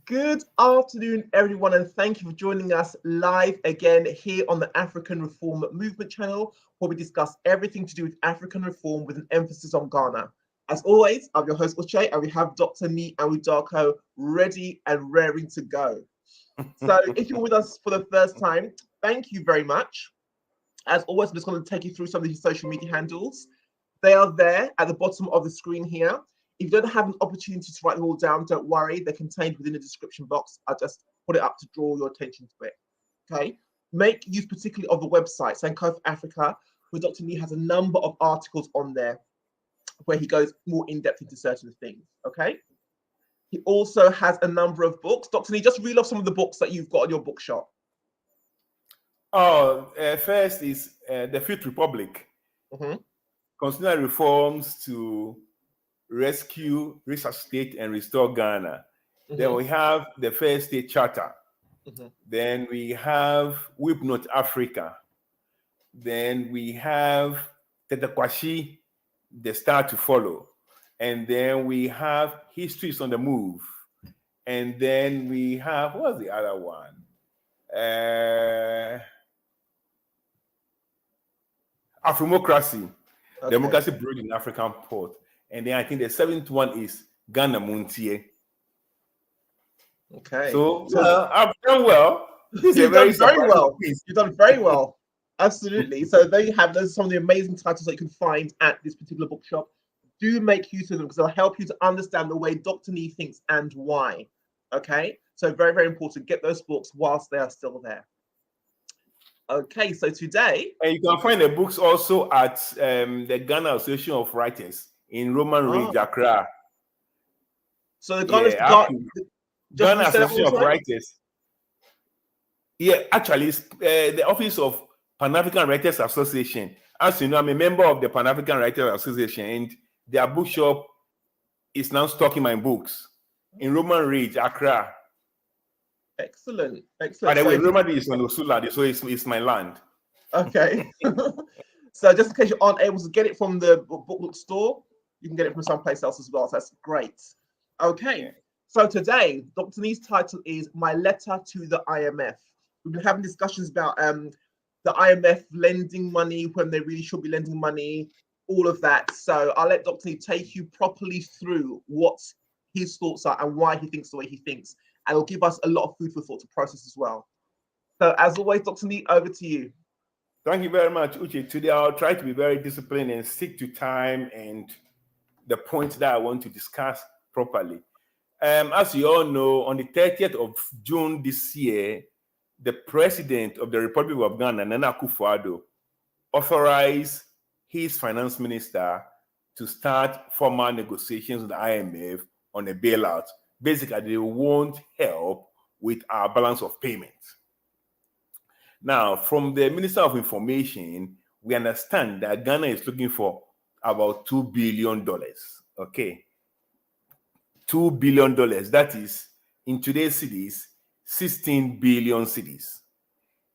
Good afternoon, everyone, and thank you for joining us live again here on the African Reform Movement channel, where we discuss everything to do with African reform with an emphasis on Ghana. As always, I'm your host, Uche, and we have Dr. Nee and Udako ready and raring to go. So, if you're with us for the first time, thank you very much. As always, I'm just going to take you through some of these social media handles. They are there at the bottom of the screen here. If you don't have an opportunity to write them all down, don't worry. They're contained within the description box. I'll just put it up to draw your attention to it. Okay. Make use particularly of the website, Sankofa Africa, where Dr. Nee has a number of articles on there where he goes more in depth into certain things. Okay. He also has a number of books. Dr. Nee, just reel off some of the books that you've got on your bookshop. First is the Fifth Republic. Mm-hmm. Constitutional reforms to rescue, resuscitate, and restore Ghana. Mm-hmm. Then we have the First State Charter. Mm-hmm. Then we have Whip Note Africa. Then we have Tetekwashi, The Star to Follow. And then we have Histories on the Move. And then we have, what's the other one? Afrimocracy. Okay. Democracy brewed in African port. And then I think the seventh one is Ghana Muntie. Okay. So I've done well. You've done very well. You've done very well. Absolutely. So there you have. Those are some of the amazing titles that you can find at this particular bookshop. Do make use of them because they'll help you to understand the way Dr. Nee thinks and why. Okay. So very, very important. Get those books whilst they are still there. Okay, so today... And you can find the books also at the Ghana Association of Writers in Roman Ridge, Accra. So the Ghana Association of Writers. Yeah, actually, it's the Office of Pan-African Writers Association. As you know, I'm a member of the Pan-African Writers Association, and their bookshop is now stocking my books in Roman Ridge, Accra. Excellent. By the way, Roman Ridge is on Osula, so it's my land. Okay. So just in case you aren't able to get it from the book store, you can get it from someplace else as well. So that's great. Okay. Yeah. So today, Dr. Nee's title is My Letter to the IMF. We've been having discussions about the IMF lending money when they really should be lending money, all of that. So I'll let Dr. Nee take you properly through what his thoughts are and why he thinks the way he thinks. And it'll give us a lot of food for thought to process as well. So as always, Dr. Nee, over to you. Thank you very much, Uche. Today I'll try to be very disciplined and stick to time and the points that I want to discuss properly. As you all know, on the 30th of June this year, the President of the Republic of Ghana, Nana Akufo-Addo, authorized his finance minister to start formal negotiations with the IMF on a bailout. Basically, they won't help with our balance of payments. Now, from the Minister of Information, we understand that Ghana is looking for about $2 billion. Okay. $2 billion. That is, in today's cities, 16 billion cities.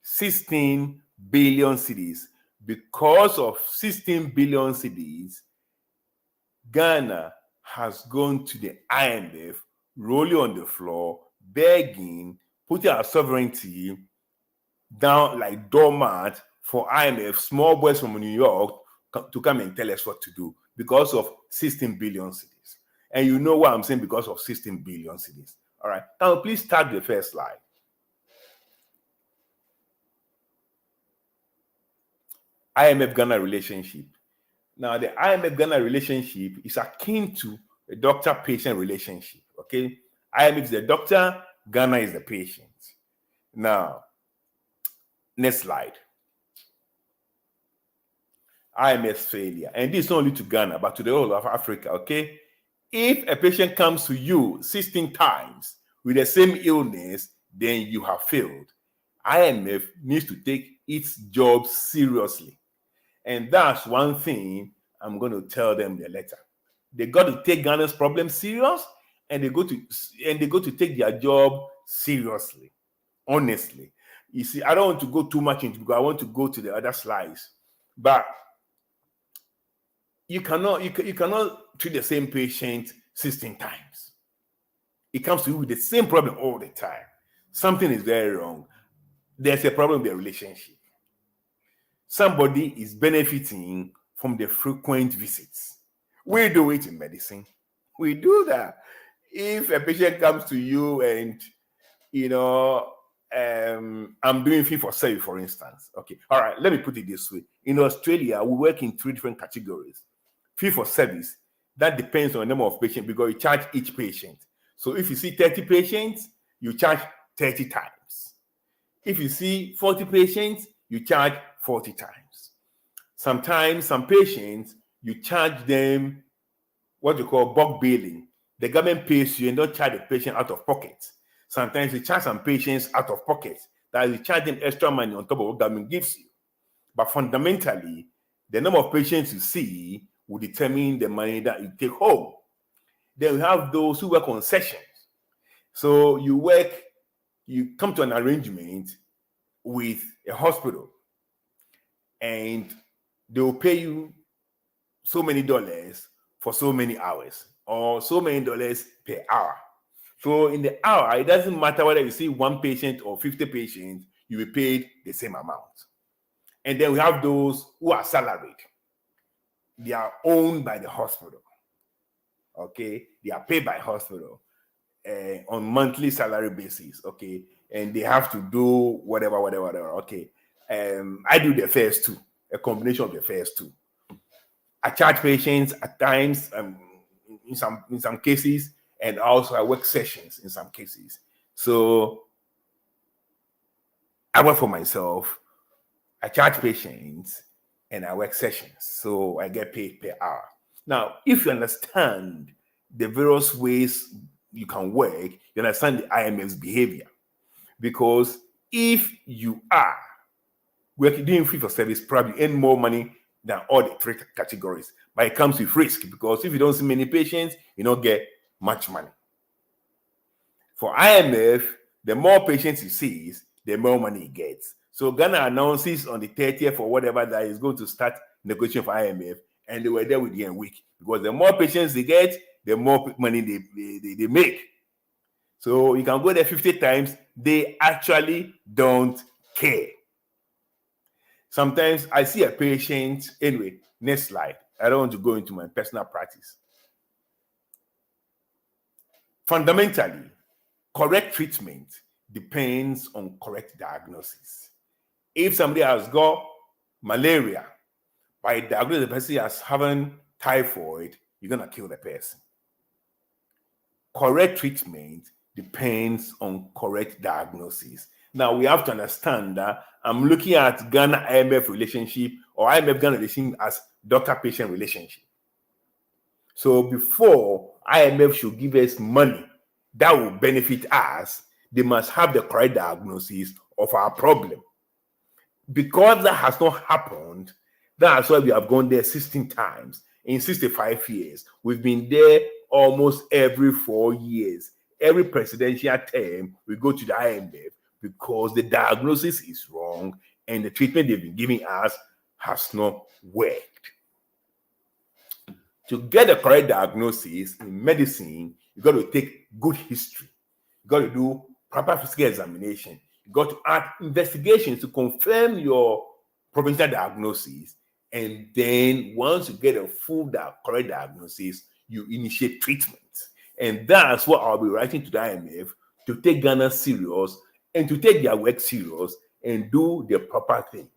16 billion cities. Because of 16 billion cities, Ghana has gone to the IMF, rolling on the floor, begging, putting our sovereignty down like doormat for IMF, small boys from New York, to come and tell us what to do because of 16 billion cities. And you know what I'm saying, because of 16 billion cities. All right. Now, please start the first slide. IMF-Ghana relationship. Now, the IMF-Ghana relationship is akin to a doctor-patient relationship, okay? IMF is the doctor, Ghana is the patient. Now, next slide. IMF failure. And this is not only to Ghana, but to the whole of Africa, okay? If a patient comes to you 16 times with the same illness, then you have failed. IMF needs to take its job seriously. And that's one thing I'm going to tell them in the letter. They got to take Ghana's problem serious, and they go to take their job seriously, honestly. You see, I don't want to go too much into it because I want to go to the other slides. But you cannot treat the same patient 16 times. it comes to you with the same problem all the time. Something is very wrong. There's a problem in the relationship. Somebody is benefiting from the frequent visits. We do it in medicine. We do that. If a patient comes to you and, I'm doing fee for service, for instance. Okay. All right. Let me put it this way. In Australia, we work in 3 different categories. Fee for service, that depends on the number of patients because you charge each patient. So if you see 30 patients, you charge 30 times. If you see 40 patients, you charge 40 times. Sometimes some patients, you charge them what you call bulk billing. The government pays you and don't charge the patient out of pocket. Sometimes you charge some patients out of pocket. That is, you charge them extra money on top of what government gives you. But fundamentally, the number of patients you see will determine the money that you take home. Then we have those who work on sessions. So you come to an arrangement with a hospital and they will pay you so many dollars for so many hours or so many dollars per hour. So in the hour, it doesn't matter whether you see 1 patient or 50 patients, you will be paid the same amount. And then we have those who are salaried. They are owned by the hospital. Okay, they are paid by hospital on monthly salary basis. Okay, and they have to do whatever. Okay, I do the first 2, a combination of the first 2. I charge patients at times, in some cases, and also I work sessions in some cases. So I work for myself. I charge patients and I work sessions. So I get paid per hour. Now, if you understand the various ways you can work, you understand the IMF's behavior. Because if you are doing fee for service, probably earn more money than all the 3 categories. But it comes with risk, because if you don't see many patients, you don't get much money. For IMF, the more patients he sees, the more money he gets. So Ghana announces on the 30th or whatever that is going to start negotiation for IMF, and they were there within a week, because the more patients they get, the more money they make. So you can go there 50 times, they actually don't care. Sometimes I see a patient, anyway, next slide. I don't want to go into my personal practice. Fundamentally, correct treatment depends on correct diagnosis. If somebody has got malaria, by diagnosing the person as having typhoid, you're going to kill the person. Correct treatment depends on correct diagnosis. Now, we have to understand that I'm looking at Ghana-IMF relationship or IMF-Ghana relationship as doctor-patient relationship. So before IMF should give us money that will benefit us, they must have the correct diagnosis of our problem. Because that has not happened, that's why we have gone there 16 times in 65 years. We've been there almost every 4 years. Every presidential term, we go to the IMF because the diagnosis is wrong and the treatment they've been giving us has not worked. To get the correct diagnosis in medicine, you got to take good history. You got to do proper physical examination. You got to add investigations to confirm your provincial diagnosis. And then once you get a full correct diagnosis, you initiate treatment. And that's what I'll be writing to the IMF, to take Ghana serious and to take their work serious and do the proper thing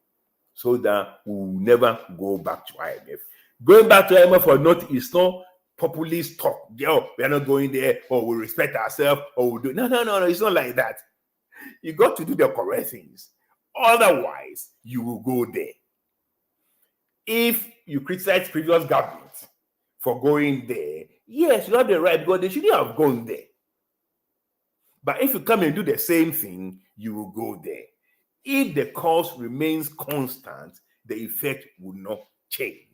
so that we will never go back to IMF. Going back to IMF or not is not populist talk. Yo, we are not going there, or we respect ourselves, or we do. No. It's not like that. You got to do the correct things. Otherwise, you will go there. If you criticize previous governments for going there, yes, you have the right, because they shouldn't have gone there. But if you come and do the same thing, you will go there. If the cause remains constant, the effect will not change.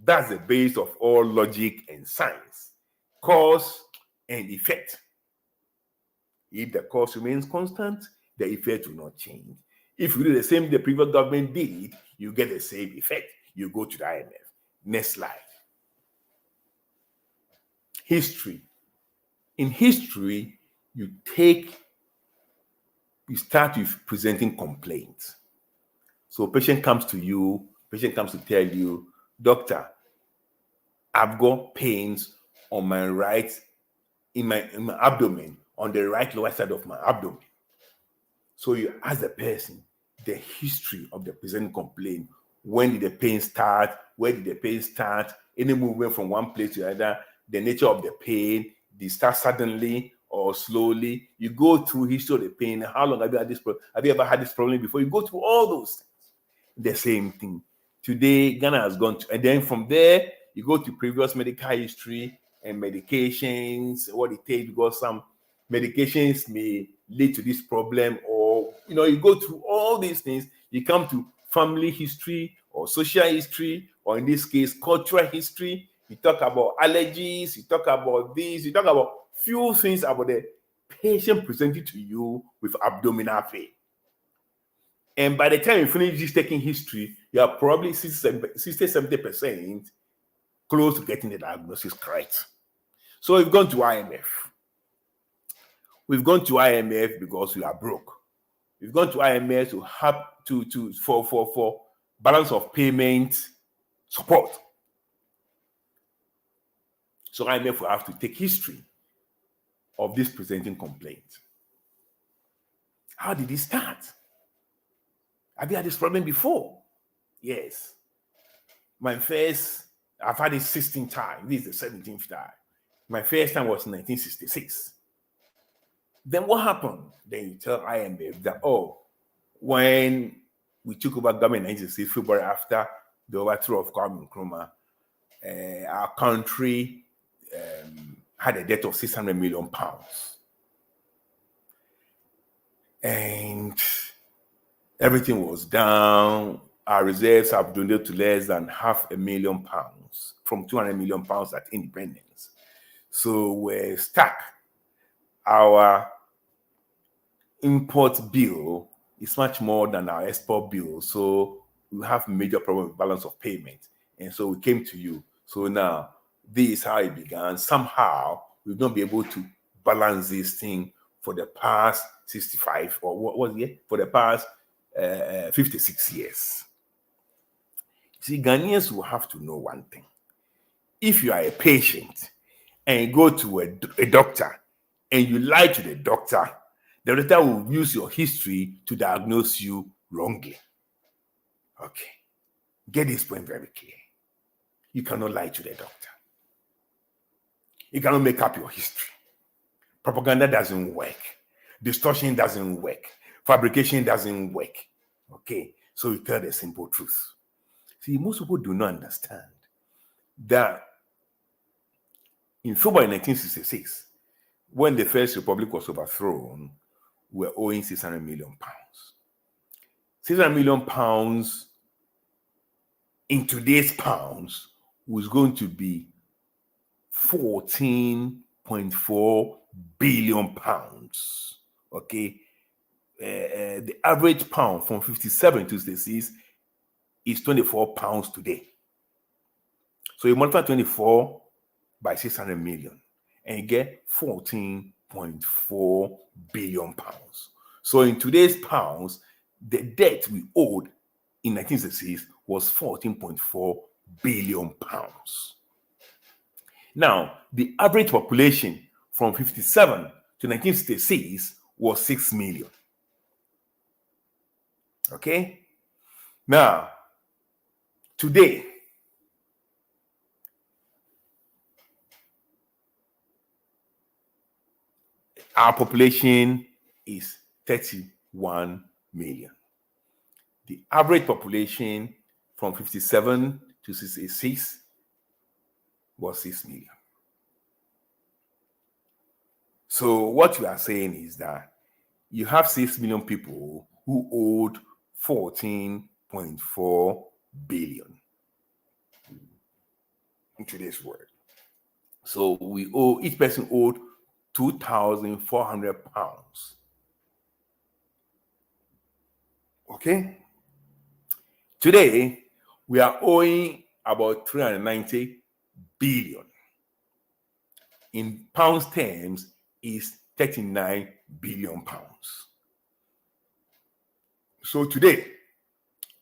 That's the base of all logic and science. Cause and effect. If the cause remains constant, the effect will not change. If you do the same the previous government did, you get the same effect. You go to the IMF. Next slide. History. In history, you start with presenting complaints. So patient comes to tell you, doctor, I've got pains on my right, in my abdomen, on the right lower side of my abdomen. So you ask the person the history of the presenting complaint. When did the pain start? Where did the pain start? Any movement from one place to the other? The nature of the pain. Did it start suddenly or slowly? You go through history of the pain. How long have you had this problem? Have you ever had this problem before? You go through all those things. The same thing. Today, Ghana has gone to, and then from there, you go to previous medical history and medications, what it takes, because some medications may lead to this problem, or you go through all these things. You come to family history or social history, or in this case, cultural history. You talk about allergies, you talk about this, you talk about few things about the patient presenting to you with abdominal pain. And by the time you finish this taking history, you are probably 60-70% close to getting the diagnosis correct. So we've gone to IMF. We've gone to IMF because we are broke. We've gone to IMF to have for balance of payment support. So IMF will have to take history of this presenting complaint. How did it start? Have you had this problem before? Yes. I've had it 16 times. This is the 17th time. My first time was in 1966. Then what happened? Then you tell IMF that, when we took over government in 1966, February, after the overthrow of Kwame Nkrumah, our country had a debt of 600 million pounds. And everything was down. Our reserves have dwindled to less than £500,000 from 200 million pounds at independence. So we're stuck. Our import bill is much more than our export bill. So we have major problem with balance of payment. And so we came to you. So now this is how it began. Somehow we've not been able to balance this thing for the past 65 or what was it? For the past 56 years. See, Ghanaians will have to know one thing. If you are a patient and you go to a doctor and you lie to the doctor will use your history to diagnose you wrongly. Okay. Get this point very clear. You cannot lie to the doctor. You cannot make up your history. Propaganda doesn't work. Distortion doesn't work. Fabrication doesn't work. Okay. So you tell the simple truth. See, most people do not understand that in February 1966, when the First Republic was overthrown, we were owing 600 million pounds. 600 million pounds in today's pounds was going to be 14.4 billion pounds. Okay. The average pound from 57 to 66 is 24 pounds today. So you multiply 24 by 600 million and you get 14.4 billion pounds. So in today's pounds, the debt we owed in 1966 was 14.4 billion pounds. Now, the average population from 57 to 1966 was 6 million. Okay? Now, today, our population is 31 million. The average population from 57 to 66 was 6 million. So what we are saying is that you have 6 million people who owed 14.4 billion in today's world. So each person owed 2,400 pounds. Okay? Today, we are owing about 390 billion. in pounds terms is 39 billion pounds. So today,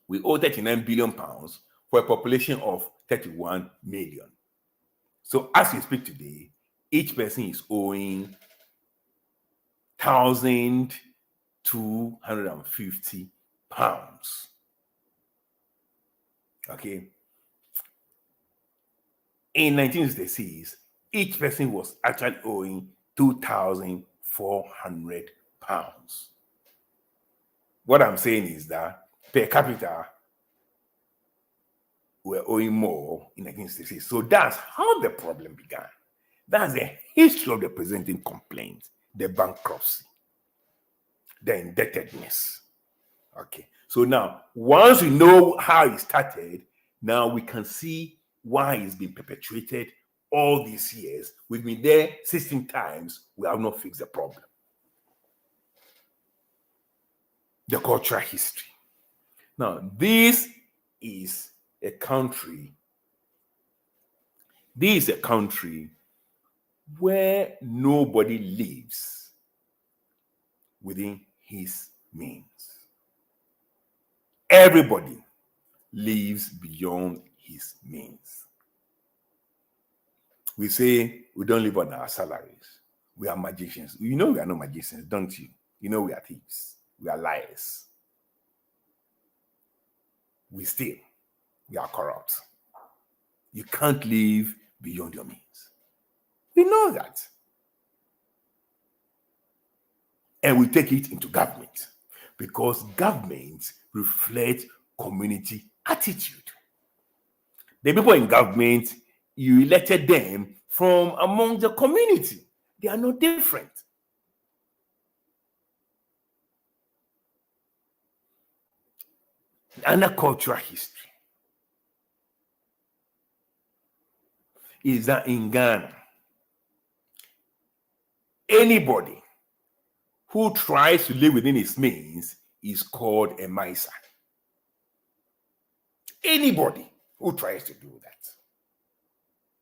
we owe 39 billion pounds for a population of 31 million. So as we speak today, each person is owing 1,250 pounds. Okay. In 1966, each person was actually owing 2,400 pounds. What I'm saying is that per capita, we're owing more in 1966. So that's how the problem began. That's the history of the presenting complaint, the bankruptcy, the indebtedness. Okay. So now, once we know how it started, now we can see why it's been perpetuated all these years. We've been there 16 times. We have not fixed the problem. The cultural history. Now, this is a country. This is a country where nobody lives within his means. Everybody lives beyond his means. We say we don't live on our salaries. We are magicians. You know we are not magicians, don't you? You know we are thieves. We are liars. We steal. We are corrupt. You can't live beyond your means. We know that. And we take it into government because government reflects community attitude. The people in government, you elected them from among the community. They are no different. Another cultural history is that in Ghana, anybody who tries to live within his means is called a miser. Anybody who tries to do that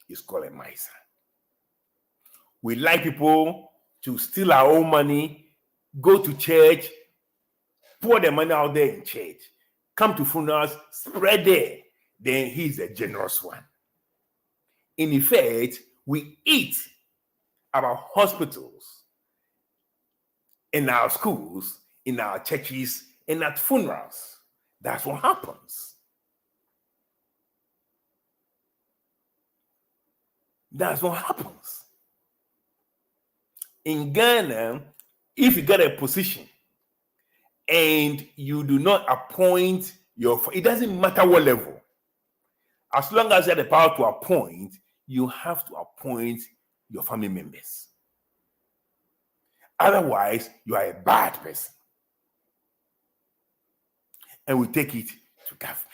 is called a miser. We like people to steal our own money, go to church, pour the money out there in church, come to funerals, spread there. Then he's a generous one. In effect, we eat our hospitals, in our schools, in our churches, and at funerals. That's what happens. That's what happens. In Ghana, if you get a position and you do not appoint it doesn't matter what level. As long as you have the power to appoint, you have to appoint your family members. Otherwise, you are a bad person. And we take it to government.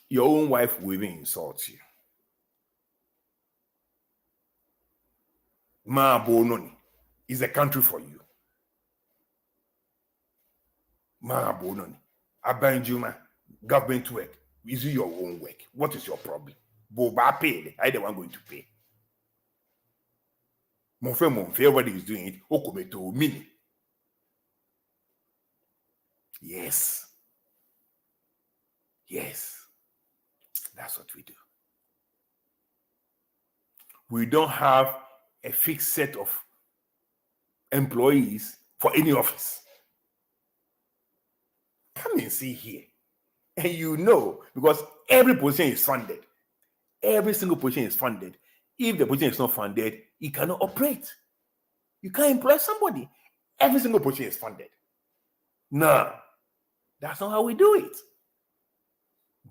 Your own wife will even insult you. Ma Bononi is a country for you. Ma Bononi, Abanjuma, government work. Is it your own work? What is your problem? Boba paid. I the one going to pay. Monfe, everybody is doing it. Okometo mini. Yes. Yes. That's what we do. We don't have a fixed set of employees for any office. Come and see here. And you know, because every position is funded. Every single position is funded. If the position is not funded, it cannot operate. You can't employ somebody. Every single position is funded. No, that's not how we do it.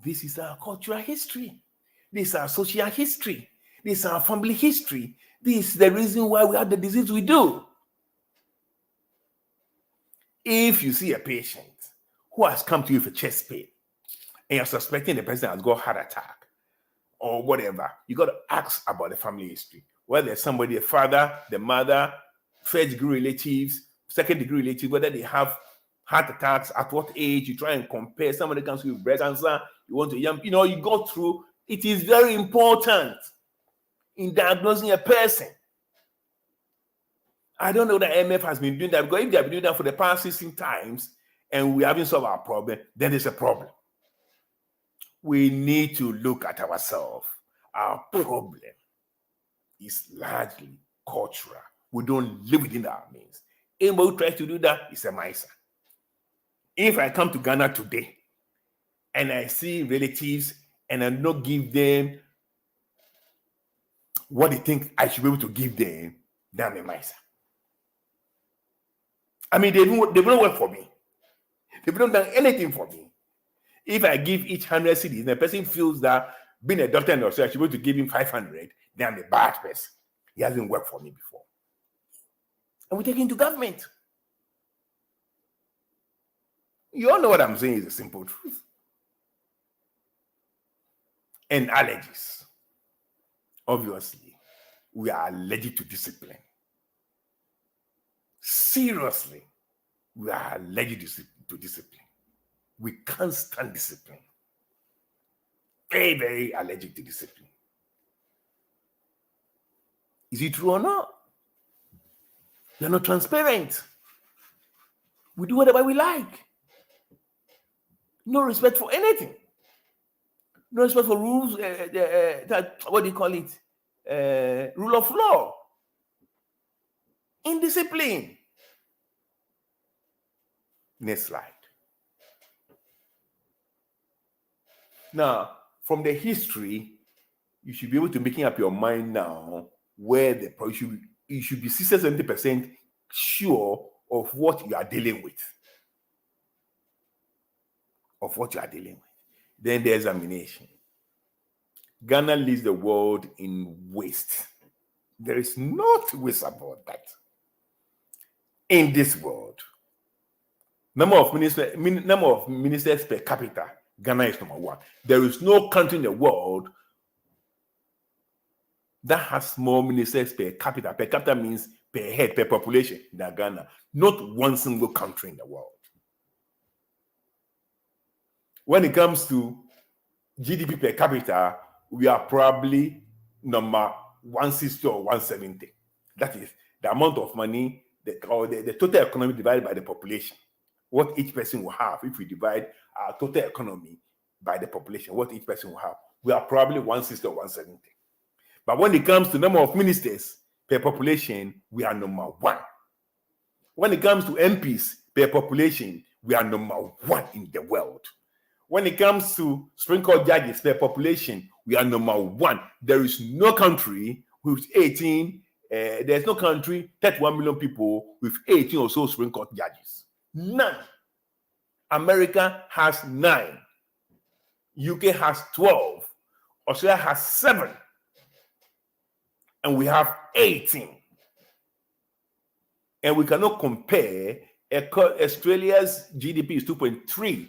This is our cultural history. This is our social history. This is our family history. This is the reason why we have the disease we do. If you see a patient who has come to you for chest pain and you're suspecting the person has got heart attack or whatever, you got to ask about the family history. Whether there's somebody, the father, the mother, first-degree relatives, second-degree relatives, whether they have heart attacks, at what age. You try and compare. Somebody comes with breast cancer, you want to, you go through. It is very important in diagnosing a person. I don't know that IMF has been doing that, because if they have been doing that for the past 16 times and we haven't solved our problem, then there's a problem. We need to look at ourselves. Our problem is largely cultural. We don't live within our means. Anybody who tries to do that is a miser. If I come to Ghana today and I see relatives and I don't give them what they think I should be able to give them, then I'm a miser. I mean, they don't work for me. They've not done anything for me. If I give each 100 cedis and the person feels that being a doctor and also I should be able to give him 500, then I'm a bad person. He hasn't worked for me before. And we take it into government. You all know what I'm saying is a simple truth. And allergies. Obviously, we are allergic to discipline. Seriously, we are allergic to discipline. We can't stand discipline. Very, very allergic to discipline. Is it true or not? We're not transparent. We do whatever we like. No respect for anything. No respect for rules, what do you call it? Rule of law. Indiscipline. Next slide. Now, from the history, you should be able to making up your mind now where you should be 60-70% sure of what you are dealing with. Then the examination. Ghana leads the world in waste. There is not waste about that. In this world, number of ministers per capita, Ghana is number one. There is no country in the world that has more ministers per capita. Per capita means per head, per population than Ghana. Not one single country in the world. When it comes to GDP per capita, we are probably number 160 or 170. That is the amount of money, the total economy divided by the population. What each person will have if we divide our total economy by the population, what each person will have. We are probably 160 or 170. But when it comes to number of ministers per population, we are number one. When it comes to MPs per population, we are number one in the world. When it comes to Supreme Court judges per population, we are number one. There is no country with 31 million people with 18 or so Supreme Court judges. None. America has 9. UK has 12. Australia has 7. And we have 18. And we cannot compare. Australia's GDP is 2.3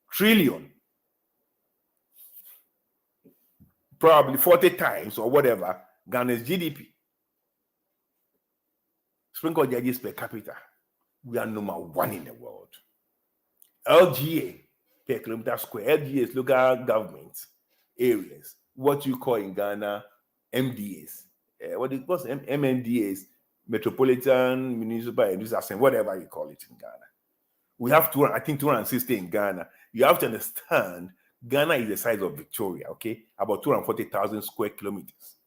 trillion. Probably 40 times or whatever Ghana's GDP. Supreme Court judges per capita, we are number one in the world. LGA per kilometer square. LGA is local government areas. What you call in Ghana MDAs. What do you call MNDAs? Metropolitan Municipal Industrial Assembly, whatever you call it in Ghana. We have 260 in Ghana. You have to understand, Ghana is the size of Victoria, okay? About 240,000 square kilometers.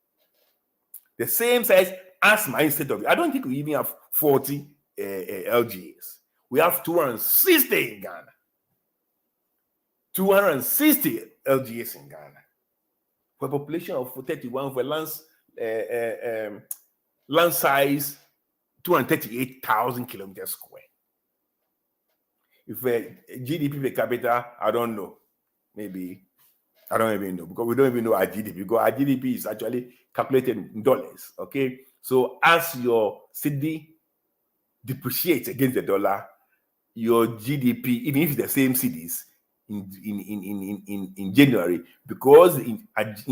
The same size as my state of. I don't think we even have 40 LGAs. We have 260 in Ghana. 260 LGAs in Ghana. For a population of 31, for land size 238,000 kilometers square. If GDP per capita, I don't know. Maybe, I don't even know, because we don't even know our GDP, because our GDP is actually calculated in dollars, okay? So as your cedi depreciates against the dollar, your GDP, even if it's the same cedis in January, because in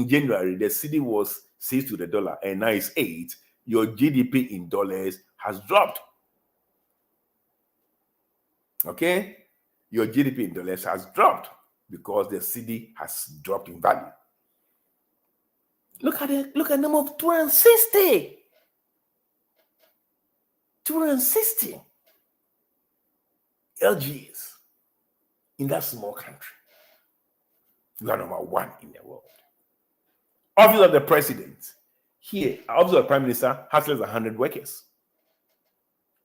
January, the cedi was 6 to the dollar and now it's 8, your GDP in dollars has dropped. Okay? Your GDP in dollars has dropped. because the cedi has dropped in value. Look at the number of 260. 260 LGs in that small country. You are number one in the world. Office of the President. Here, Office of the Prime Minister has less than 100 workers.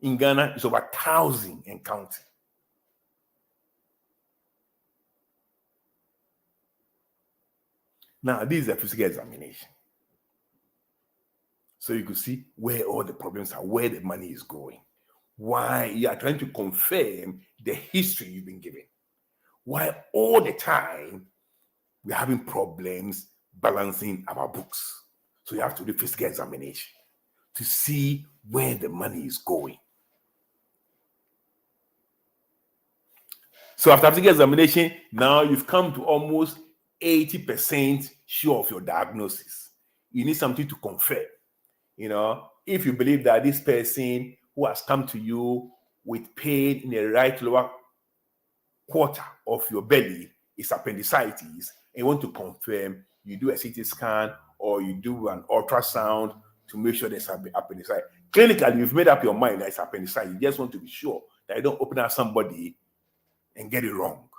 In Ghana, it's over 1,000 and counting. Now, this is a physical examination. So you could see where all the problems are, where the money is going. Why you are trying to confirm the history you've been given. Why all the time we're having problems balancing our books. So you have to do physical examination to see where the money is going. So after physical examination, now you've come to almost 80% sure of your diagnosis. You need something to confirm. If you believe that this person who has come to you with pain in the right lower quarter of your belly is appendicitis, and you want to confirm, you do a CT scan or you do an ultrasound to make sure there's appendicitis. Clinically, you've made up your mind that it's appendicitis. You just want to be sure that you don't open up somebody and get it wrong.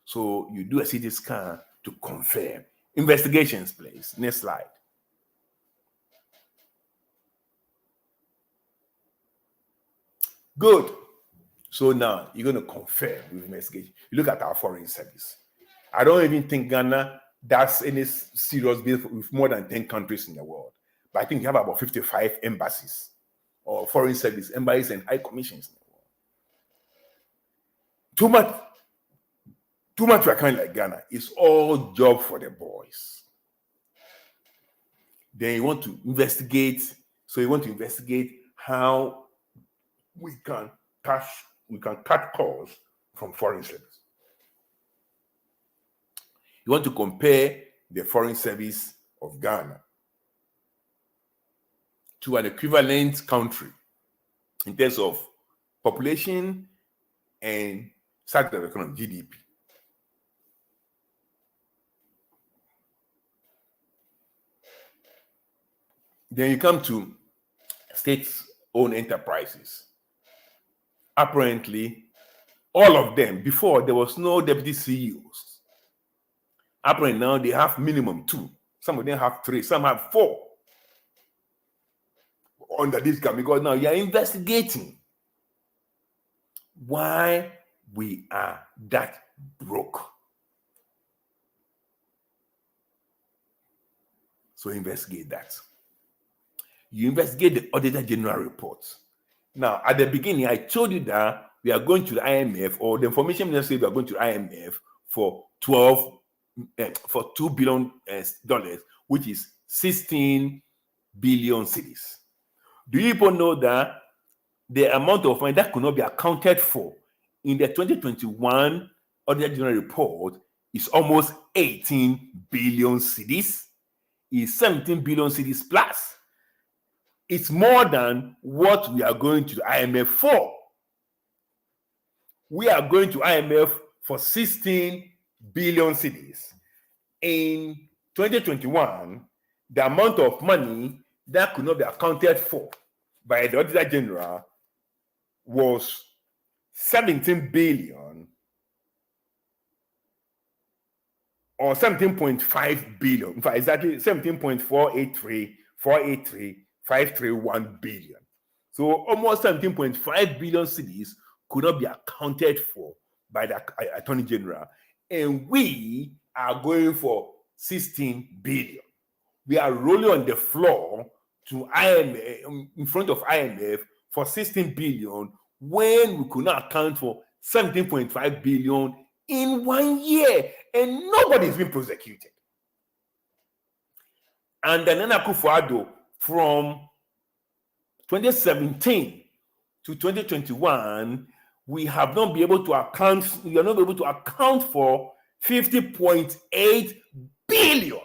So you do a CT scan to confirm. Investigations, please. Next slide. Good. So now you're going to confirm with investigation. You look at our foreign service. I don't even think Ghana does any serious business with more than 10 countries in the world. But I think you have about 55 embassies or foreign service embassies and high commissions in the world. Too much for a country like Ghana. It's all job for the boys. Then you want to investigate. So you want to investigate how we can cut costs from foreign service. You want to compare the foreign service of Ghana to an equivalent country in terms of population and size of economy, GDP. Then you come to state-owned enterprises. Apparently, all of them, before there was no deputy CEOs. Apparently now they have minimum 2. Some of them have 3, some have 4 under this guy, because now you are investigating why we are that broke. So investigate that. You investigate the Auditor General report. Now, at the beginning, I told you that we are going to the IMF, or the information minister said we are going to the IMF for $2 billion, which is 16 billion cedis. Do you people know that the amount of money that could not be accounted for in the 2021 Auditor General report is almost 18 billion cedis? Is 17 billion cedis plus. It's more than what we are going to the IMF for. We are going to IMF for 16 billion cedis. In 2021, the amount of money that could not be accounted for by the Auditor General was 17 billion or 17.5 billion. In fact, exactly 17.483,531 billion. So almost 17.5 billion cedis could not be accounted for by the Attorney General. And we are going for 16 billion. We are rolling on the floor to IMF, in front of IMF for 16 billion when we could not account for 17.5 billion in 1 year, and nobody is being prosecuted. And then Nana Akufo-Addo, from 2017 to 2021, we have not been able to account. We are not able to account for 50.8 billion.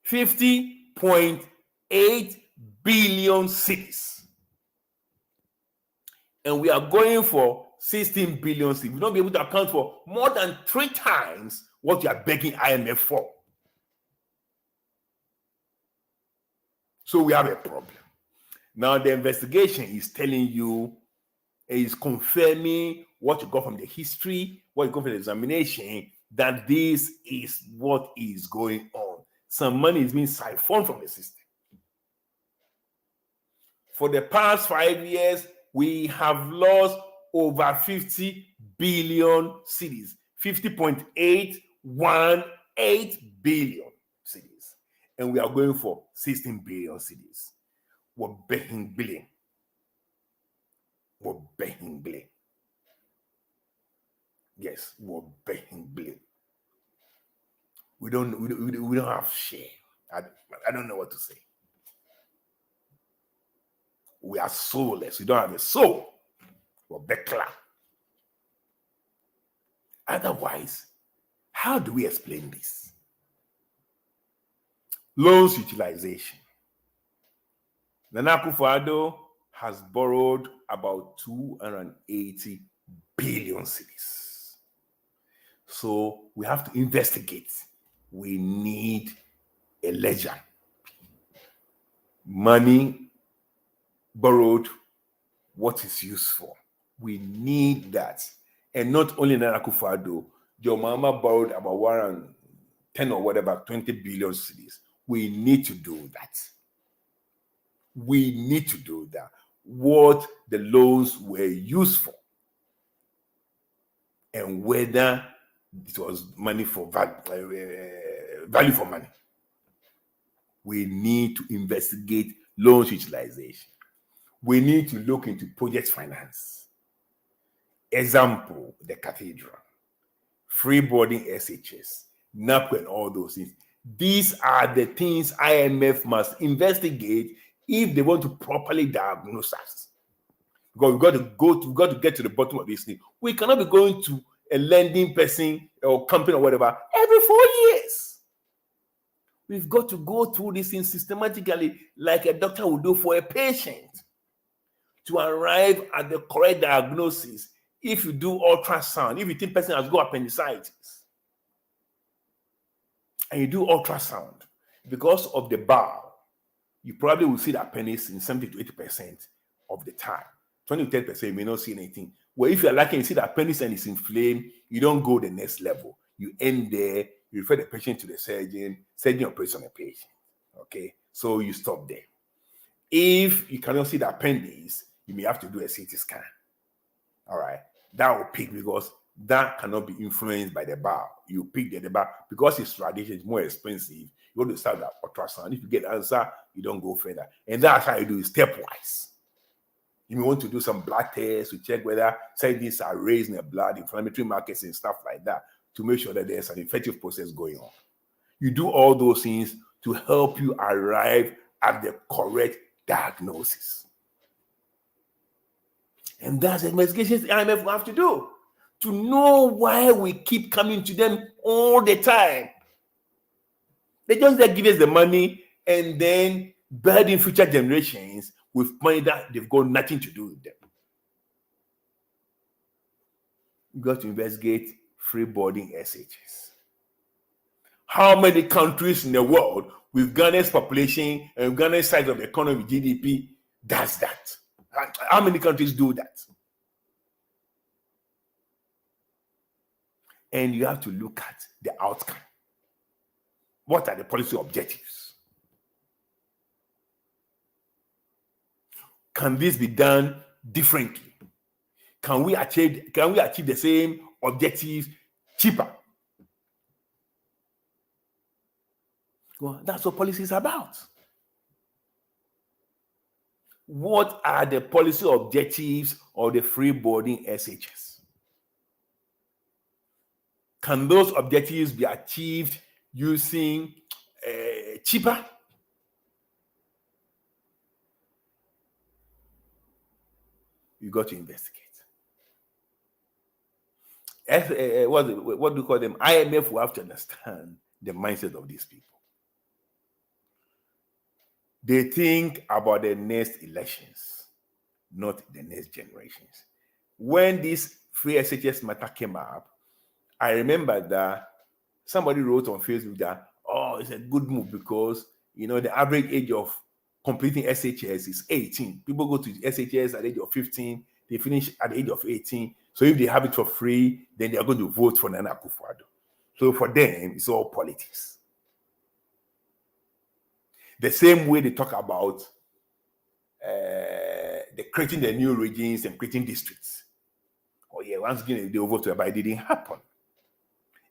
50.8 billion cedis. And we are going for 16 billion cities. We'll not be able to account for more than 3 times what you are begging IMF for. So we have a problem. Now the investigation is telling you, is confirming what you got from the history, what you got from the examination, that this is what is going on. Some money is being siphoned from the system. For the past 5 years, we have lost over 50 billion cedis, 50.818 billion cedis. And we are going for 16 billion cedis. We're begging billion. We're begging billion. Yes, we're begging billion. We don't have share. I don't know what to say. We are soulless. We don't have a soul. We're bekla. Otherwise, how do we explain this? Loans utilization. Nana Akufo-Addo has borrowed about 280 billion cedis. So we have to investigate. We need a ledger. Money borrowed, what is used for. We need that. And not only Nana Akufo-Addo, your mama borrowed about 110 or whatever, 20 billion cedis. We need to do that. We need to do that. What the loans were used for. And whether it was money for value for money. We need to investigate loans utilization. We need to look into project finance. Example, the cathedral, free boarding SHS, NAPO, and all those things. These are the things IMF must investigate if they want to properly diagnose us. Because we've got to get to the bottom of this thing. We cannot be going to a lending person or company or whatever every 4 years. We've got to go through this thing systematically, like a doctor would do for a patient, to arrive at the correct diagnosis. If you do ultrasound, if you think person has got appendicitis, and you do ultrasound, because of the bowel, you probably will see the appendix in 70 to 80% of the time. 20 to 10% you may not see anything. Well, if you're lucky and you see the appendix and it's inflamed, you don't go the next level. You end there, you refer the patient to the surgeon operates on the patient. Okay, so you stop there. If you cannot see the appendix, you may have to do a CT scan. All right, that will pick, because that cannot be influenced by the bowel. You pick the bowel because it's radiation, it's more expensive. You want to start that ultrasound. If you get answer, you don't go further. And that's how you do it stepwise. You may want to do some blood tests to check whether cells are raised in the blood, inflammatory markers and stuff like that, to make sure that there's an infective process going on. You do all those things to help you arrive at the correct diagnosis. And that's the investigations the IMF will have to do, to know why we keep coming to them all the time. They just give us the money and then burden future generations with money that they've got nothing to do with them. You got to investigate free boarding SHS. How many countries in the world with Ghana's population and Ghana's size of the economy, GDP, does that? How many countries do that? And you have to look at the outcome. What are the policy objectives? Can this be done differently? Can we achieve the same objectives cheaper? Well, that's what policy is about. What are the policy objectives of the free boarding SHS? Can those objectives be achieved using cheaper? You got to investigate. What do you call them? IMF will have to understand the mindset of these people. They think about the next elections, not the next generations. when this free SHS matter came up, I remember that somebody wrote on Facebook that, oh, it's a good move because, the average age of completing SHS is 18. People go to SHS at the age of 15, they finish at the age of 18. So if they have it for free, then they are going to vote for Nana Akufo-Addo. So for them, it's all politics. The same way they talk about the creating the new regions and creating districts. Oh yeah, once again, they vote, but it didn't happen.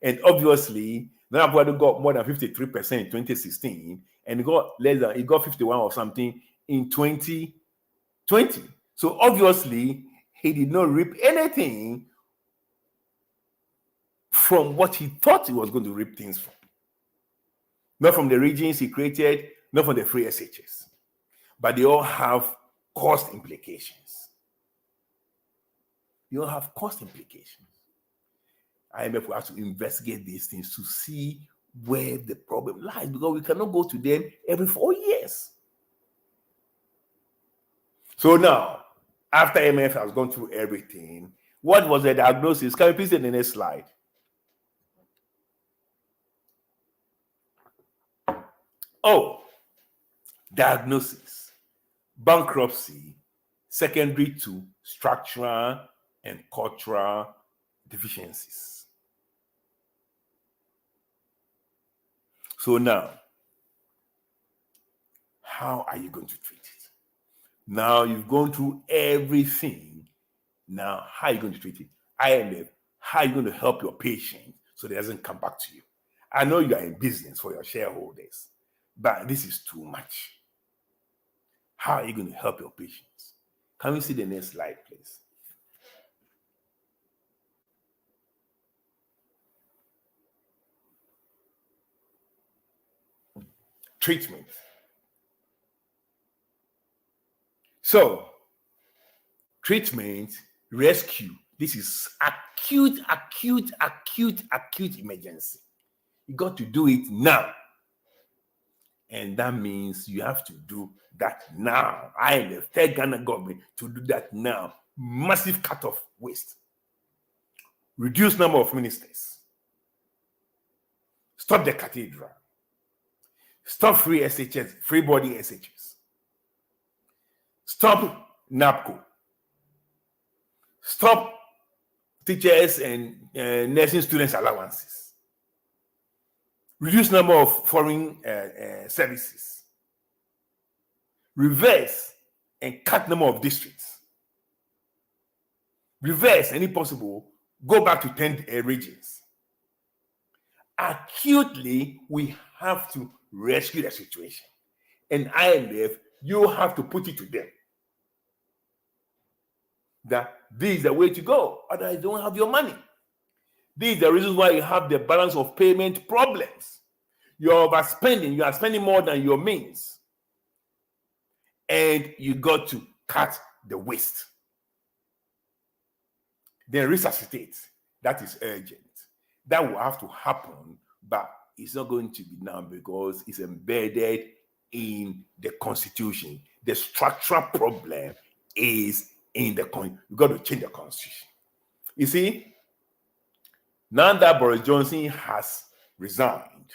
And obviously, Nana Akufo-Addo got more than 53% in 2016, and he got 51 or something in 2020. So obviously, he did not reap anything from what he thought he was going to reap things from. Not from the regions he created, not from the free SHS. But they all have cost implications. They all have cost implications. IMF will have to investigate these things to see where the problem lies, because we cannot go to them every 4 years. So now, after IMF has gone through everything, what was the diagnosis? Can you please see the next slide? Oh, diagnosis: bankruptcy, secondary to structural and cultural deficiencies. So now, how are you going to treat it? Now you've gone through everything. Now, how are you going to treat it? IMF, how are you going to help your patient so it doesn't come back to you? I know you are in business for your shareholders, but this is too much. How are you going to help your patients? Can we see the next slide, please? Treatment. So, treatment, rescue. This is acute emergency. You got to do it now. And that means you have to do that now. IMF, tell Ghana government to do that now. Massive cut of waste. Reduce number of ministers. Stop the cathedral. Stop free SHS, free body SHS. Stop NAPCO. Stop teachers and nursing students allowances. Reduce number of foreign services. Reverse and cut number of districts. Reverse, any possible, go back to 10 regions. Acutely, we have to rescue the situation. And IMF, you have to put it to them that this is the way to go, otherwise you don't have your money. These are the reasons why you have the balance of payment problems. You're overspending, you are spending more than your means. And you got to cut the waste. Then resuscitate. That is urgent. That will have to happen, but it's not going to be now because it's embedded in the constitution. The structural problem is in the constitution. You've got to change the constitution. You see, now that Boris Johnson has resigned,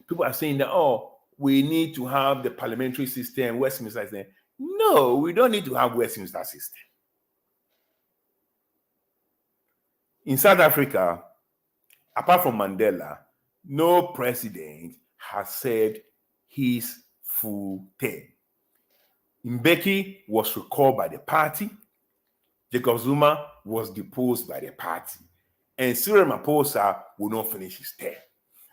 people are saying that, oh, we need to have the parliamentary system, Westminster system. No, we don't need to have Westminster system. In South Africa, apart from Mandela, no president has served his full term. Mbeki was recalled by the party. Jacob Zuma was deposed by the party. And Cyril Ramaphosa will not finish his term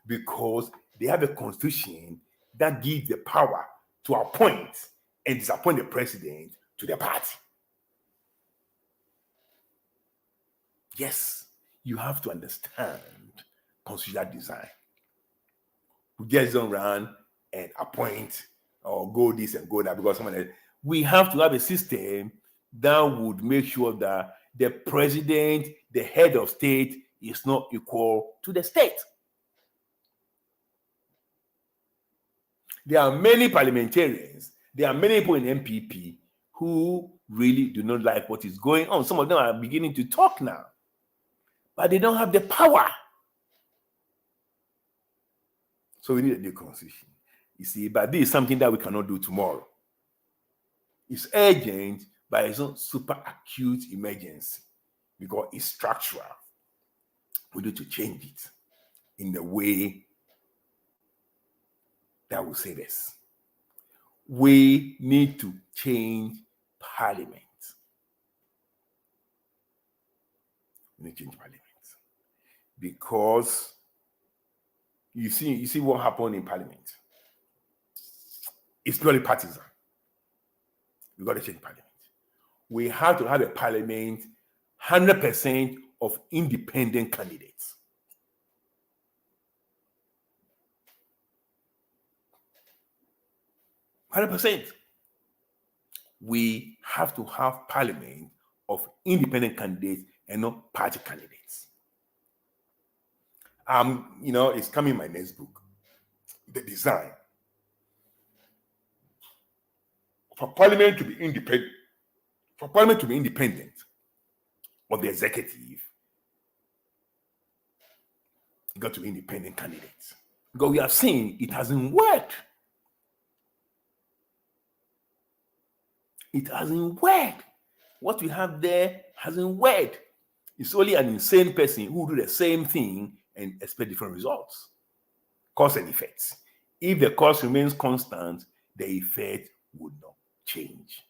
because they have a constitution that gives the power to appoint and disappoint the president to the party. Yes, you have to understand constitutional design. We just don't run and appoint or go this and go that because someone else. We have to have a system that would make sure that the president, the head of state, is not equal to the state. There are many parliamentarians, there are many people in MPP who really do not like what is going on. Some of them are beginning to talk now, but they don't have the power. So we need a new constitution. You see, but this is something that we cannot do tomorrow. It's urgent, but it's not super acute emergency because it's structural. We need to change it in the way that will save us. We need to change Parliament. We need to change Parliament because you see what happened in Parliament. It's purely partisan. We got to change Parliament. We have to have a Parliament 100% of independent candidates. 100%. We have to have Parliament of independent candidates and not party candidates. It's coming in my next book. The design for Parliament to be independent, of the executive, you got to be independent candidates. Because we have seen it hasn't worked. It hasn't worked. What we have there hasn't worked. It's only an insane person who will do the same thing and expect different results. Cause and effects. If the cause remains constant, the effect would not change.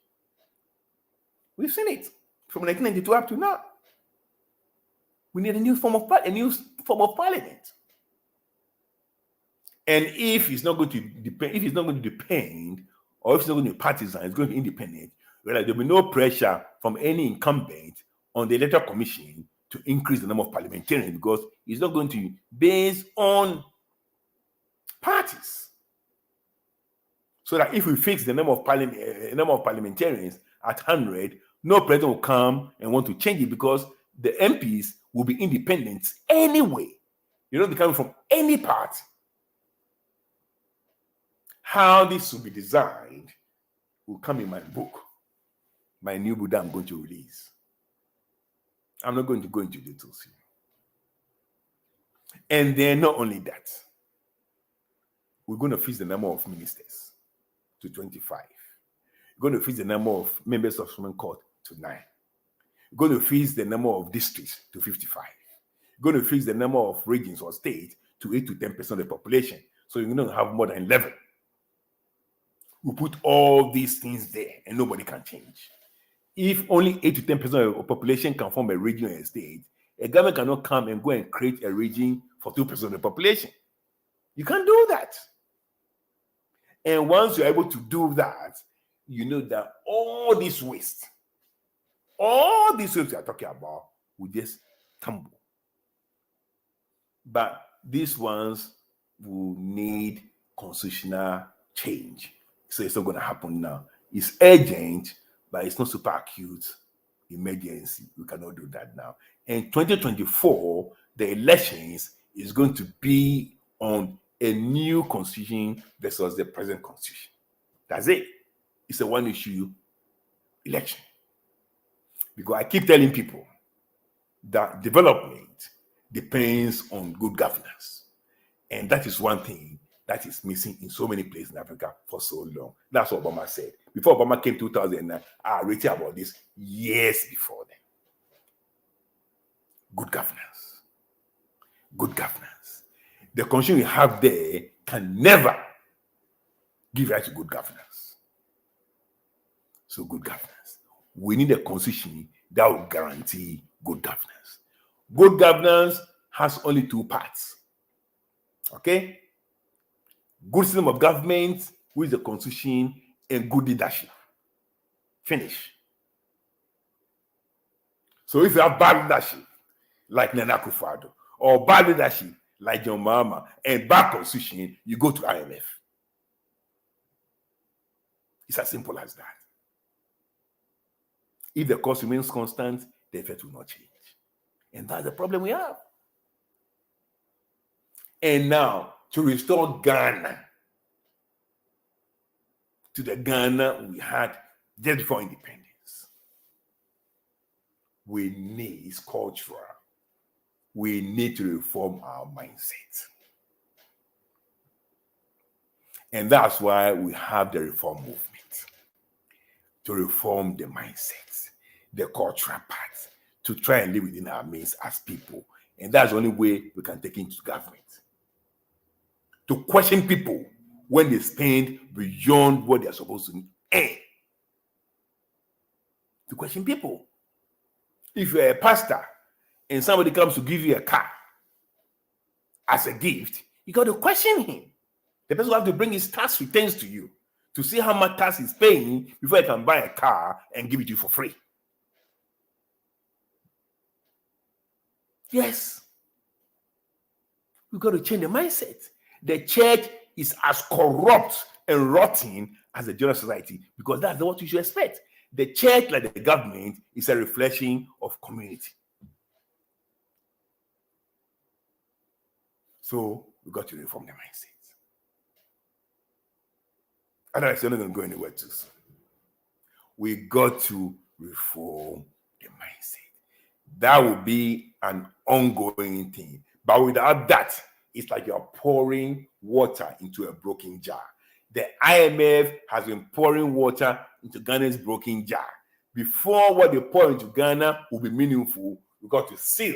We've seen it from 1992 up to now. We need a new form of parliament. And if it's not going to depend, or if it's not going to be partisan, it's going to be independent, well, there'll be no pressure from any incumbent on the electoral commission to increase the number of parliamentarians because it's not going to be based on parties. So that if we fix the number of parliamentarians at 100, no president will come and want to change it because the MPs will be independent anyway. You don't be coming from any party. How this will be designed will come in my book, my new book that I'm going to release. I'm not going to go into details here. And then not only that, we're going to fix the number of ministers to 25. We're going to fix the number of members of Supreme Court to 9. We're going to fix the number of districts to 55. We're going to fix the number of regions or states to 8 to 10% of the population. So you're going to have more than 11. We put all these things there and nobody can change. If only 8 to 10% of the population can form a region or a state, a government cannot come and go and create a region for 2% of the population. You can't do that. And once you're able to do that, you know that all this waste we are talking about will just tumble. But these ones will need constitutional change. So it's not going to happen now. It's urgent, but it's not super acute emergency. We cannot do that now. In 2024, the elections is going to be on a new constitution versus the present constitution. That's it. It's a one-issue election. Because I keep telling people that development depends on good governance. And that is one thing that is missing in so many places in Africa for so long. That's what Obama said. Before Obama came 2009, I wrote about this years before then. Good governance. Good governance. The constitution we have there can never give rise to good governance. So good governance. We need a constitution that will guarantee good governance. Good governance has only two parts. Okay? Good system of government, which is the constitution, and good leadership. Finish. So if you have bad leadership, like Nana Akufo-Addo, or bad leadership, like John Mahama, and bad constitution, you go to IMF. It's as simple as that. If the cost remains constant, the effect will not change. And that's the problem we have. And now, to restore Ghana to the Ghana we had just before independence, we need is cultural. We need to reform our mindset. And that's why we have the reform movement, to reform the mindset, the cultural part, to try and live within our means as people. And that's the only way we can take into government. To question people when they spend beyond what they're supposed to earn. To question people. If you're a pastor and somebody comes to give you a car as a gift, you got to question him. The person will have to bring his tax returns to you to see how much tax he's paying before he can buy a car and give it to you for free. Yes. We've got to change the mindset. The church is as corrupt and rotten as the general society, because that's what you should expect. The church, like the government, is a reflection of community. So we've got to reform the mindset. Otherwise, you're not going to go anywhere too soon. We got to reform the mindset. That will be an ongoing thing. But without that, it's like you're pouring water into a broken jar. The IMF has been pouring water into Ghana's broken jar. Before what they pour into Ghana will be meaningful, we've got to seal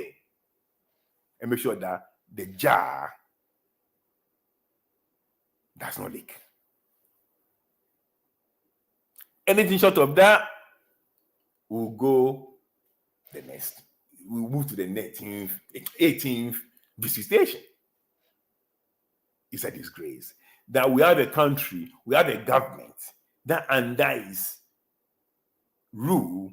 and make sure that the jar does not leak. Anything short of that, we'll go the next. We'll move to the 18th visitation. It's a disgrace that we have a country, we have a government that under its rule,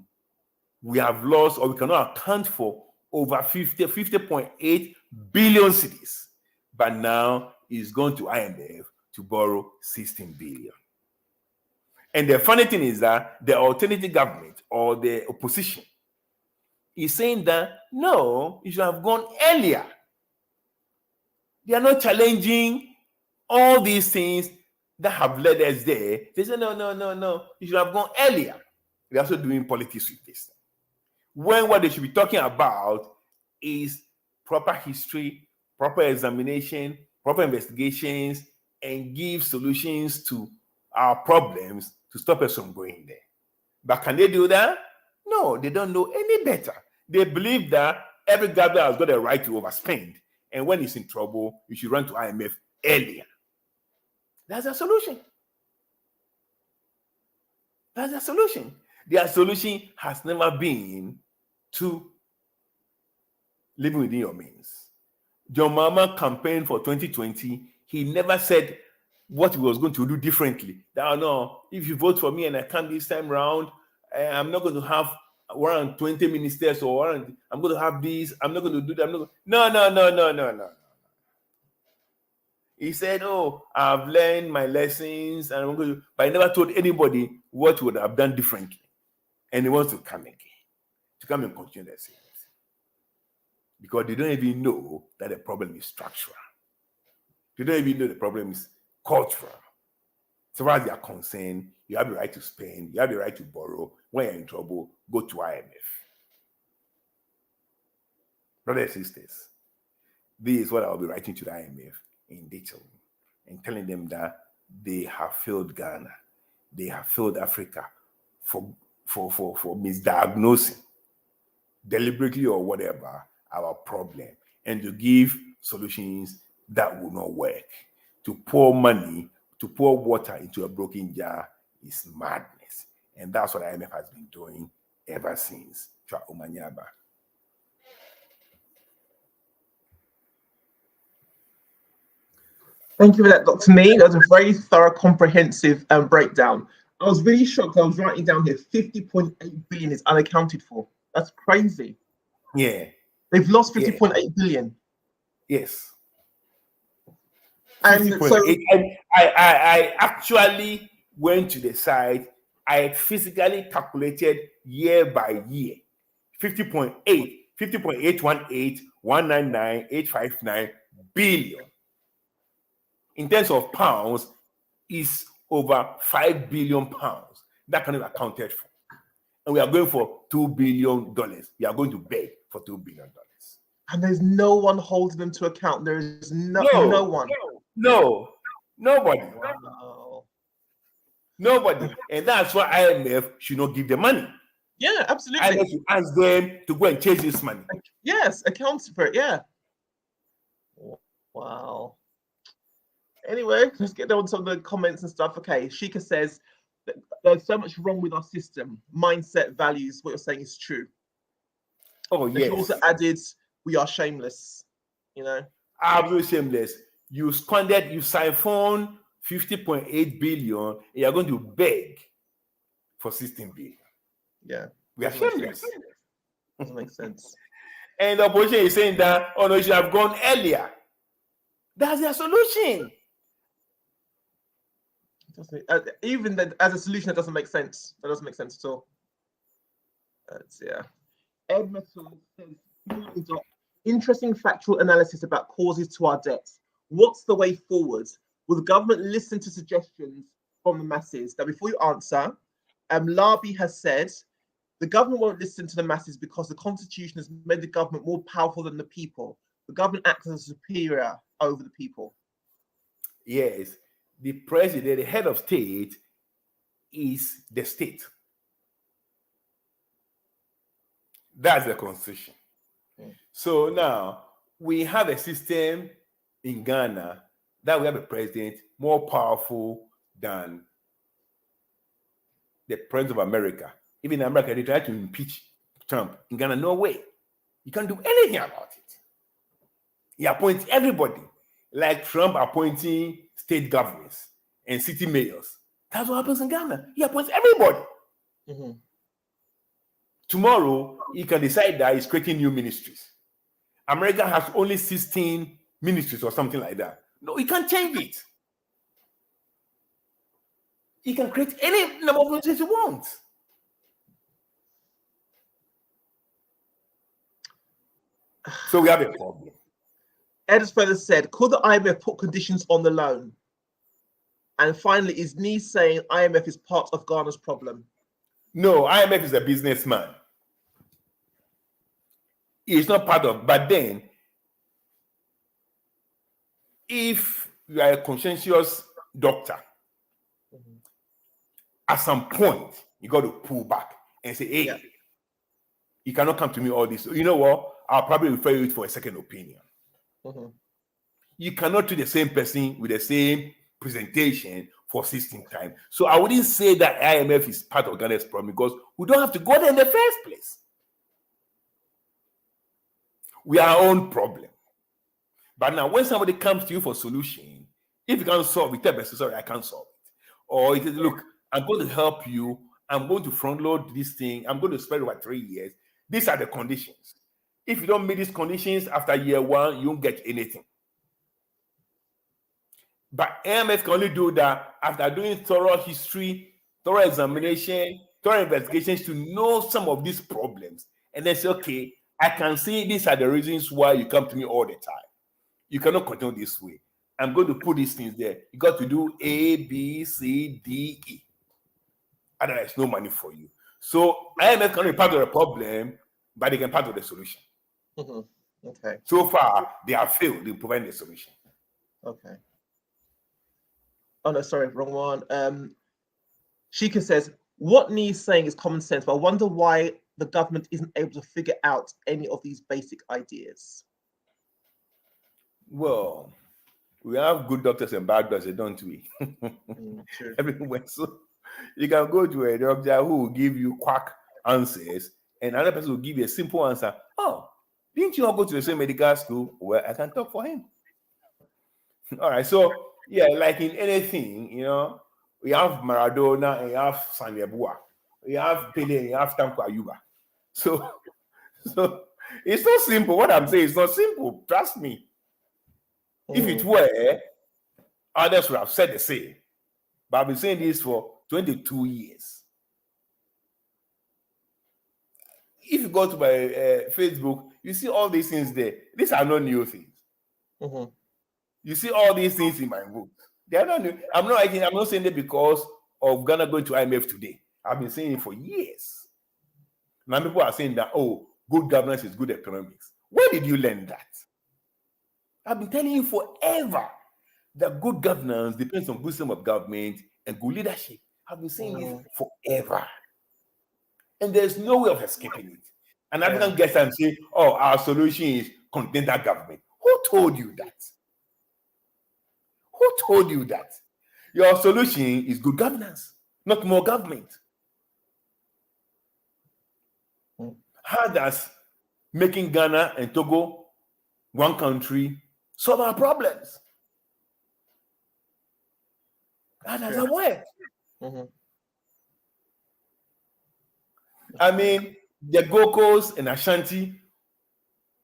we have lost, or we cannot account for, over 50.8 billion cedis. But now it's going to IMF to borrow 16 billion. And the funny thing is that the alternative government or the opposition is saying that, no, you should have gone earlier. They are not challenging all these things that have led us there. They say, no, you should have gone earlier. They're also doing politics with this. When what they should be talking about is proper history, proper examination, proper investigations, and give solutions to our problems to stop us from going there. But can they do that? No, they don't know any better. They believe that every government has got a right to overspend. And when it's in trouble, you should run to IMF earlier. That's a solution. That's a solution. Their solution has never been to living within your means. John Mahama campaigned for 2020. He never said what he was going to do differently. That, no, if you vote for me and I come this time round, I'm not going to have around 20 ministers, or I'm going to have these. I'm not going to do that. No. He said, oh, I've learned my lessons, and I'm going to, but I never told anybody what he would have done differently. And he wants to come again, to come and continue the same. Because they don't even know that the problem is structural. They don't even know the problem is cultural. So far as they are concerned, you have the right to spend, you have the right to borrow. When you're in trouble, go to IMF. Brothers and sisters, this is what I'll be writing to the IMF in detail and telling them that they have failed Ghana. They have failed Africa for misdiagnosing, deliberately or whatever, our problem, and to give solutions that will not work. To pour money, to pour water into a broken jar is madness. And that's what IMF has been doing ever since. Thank you for that, Dr. Nee. That was a very thorough, comprehensive breakdown. I was really shocked. I was writing down here 50.8 billion is unaccounted for. That's crazy. Yeah. They've lost 50.8 billion. Yes. And so I actually went to the site. I physically calculated year by year. 50.818,199,859 billion. In terms of pounds, is over 5 billion pounds. That can be accounted for. and we are going for $2 billion. We are going to beg for $2 billion. And there's no one holding them to account. There is no one. No, nobody. Wow. Nobody. And that's why IMF should not give the money. Yeah, absolutely. IMF should ask them to go and chase this money. Yes, account for it. Yeah. Wow. Anyway, let's get on some of the comments and stuff. Okay, Shika says that there's so much wrong with our system, mindset, values. What you're saying is true. Oh, yes. She also added, we are shameless, you know. Absolutely shameless. You siphoned 50.8 billion, and you're going to beg for 16 billion. Yeah. We are shameless. Doesn't make sense. And the opposition is saying that, oh no, you should have gone earlier. That's their solution. Even that, as a solution, that doesn't make sense. That doesn't make sense at all. Yeah. Ed Metal says, interesting factual analysis about causes to our debts. What's the way forward? Will the government listen to suggestions from the masses? Now, before you answer, Labi has said, the government won't listen to the masses because the constitution has made the government more powerful than the people. The government acts as a superior over the people. Yes, the president, the head of state, is the state. That's the constitution. So now we have a system in Ghana that we have a president more powerful than the president of America. Even in America, they try to impeach Trump. In Ghana, no way. You can't do anything about it. He appoints everybody, like Trump appointing state governors and city mayors. That's what happens in Ghana. He appoints everybody. Mm-hmm. Tomorrow, he can decide that he's creating new ministries. America has only 16 ministries or something like that. No, he can't change it. He can create any number of ministries he wants. So we have a problem. Edisfella said, could the IMF put conditions on the loan? And finally, is Nee saying IMF is part of Ghana's problem? No, IMF is a businessman. He's not part of, but then, if you are a conscientious doctor, at some point, you got to pull back and say, hey, you cannot come to me all this. You know what? I'll probably refer you for a second opinion. Mm-hmm. You cannot treat the same person with the same presentation for 16 times. So I wouldn't say that IMF is part of Ghana's problem because we don't have to go there in the first place. We are our own problem. But now when somebody comes to you for a solution, if you can't solve it, tell them, sorry, I can't solve it. Or it is, look, I'm going to help you. I'm going to front load this thing. I'm going to spread over 3 years. These are the conditions. If you don't meet these conditions after year one, you won't get anything. But IMF can only do that after doing thorough history, thorough examination, thorough investigations to know some of these problems. And then say, okay, I can see these are the reasons why you come to me all the time. You cannot continue this way. I'm going to put these things there. You got to do A, B, C, D, E. Otherwise, no money for you. So IMF can be part of the problem, but they can be part of the solution. Mm-hmm. Okay. So far, they have failed in providing the solution. Okay. Oh no, sorry, wrong one. Shika says, what Nee's saying is common sense, but I wonder why the government isn't able to figure out any of these basic ideas. Well, we have good doctors and bad doctors, don't we? True. Everywhere. So you can go to a doctor who will give you quack answers, and another person will give you a simple answer. Oh, didn't you all go to the same medical school? Well, I can talk for him. All right. So, yeah, like in anything, you know, we have Maradona and you have Sanyebua. You have Pele and you have Tanko Ayuba. So it's not simple. What I'm saying is not simple. Trust me. If it were, others would have said the same. But I've been saying this for 22 years. If you go to my Facebook, you see all these things there. These are not new things. Mm-hmm. You see all these things in my book. They are not new. I'm not saying it because of Ghana going to IMF today. I've been saying it for years. Now people are saying that, oh, good governance is good economics. Where did you learn that? I've been telling you forever that good governance depends on good system of government and good leadership. I've been saying this forever. And there's no way of escaping it. And African gets and say, oh, our solution is continental government. Who told you that? Who told you that? Your solution is good governance, not more government. How does making Ghana and Togo one country solve our problems? How does that work? I mean, the Gokos and Ashanti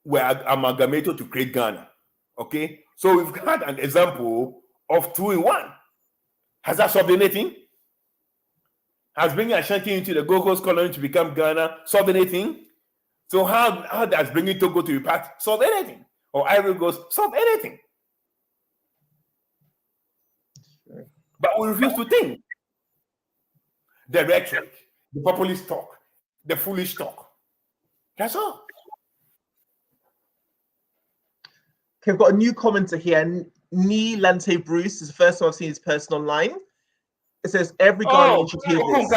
were amalgamated to create Ghana. Okay, so we've had an example of 2 in 1. Has that solved anything? Has bringing Ashanti into the Gokos colony to become Ghana solved anything? So how does bringing Togo to be part solve anything? Or Ivory Coast solve anything? But we refuse to think. The rhetoric, the populist talk, the foolish talk. That's all. Okay, we've got a new commenter here. Ni Lante Bruce is the first time I've seen this person online. It says every Ghanaian should hear this.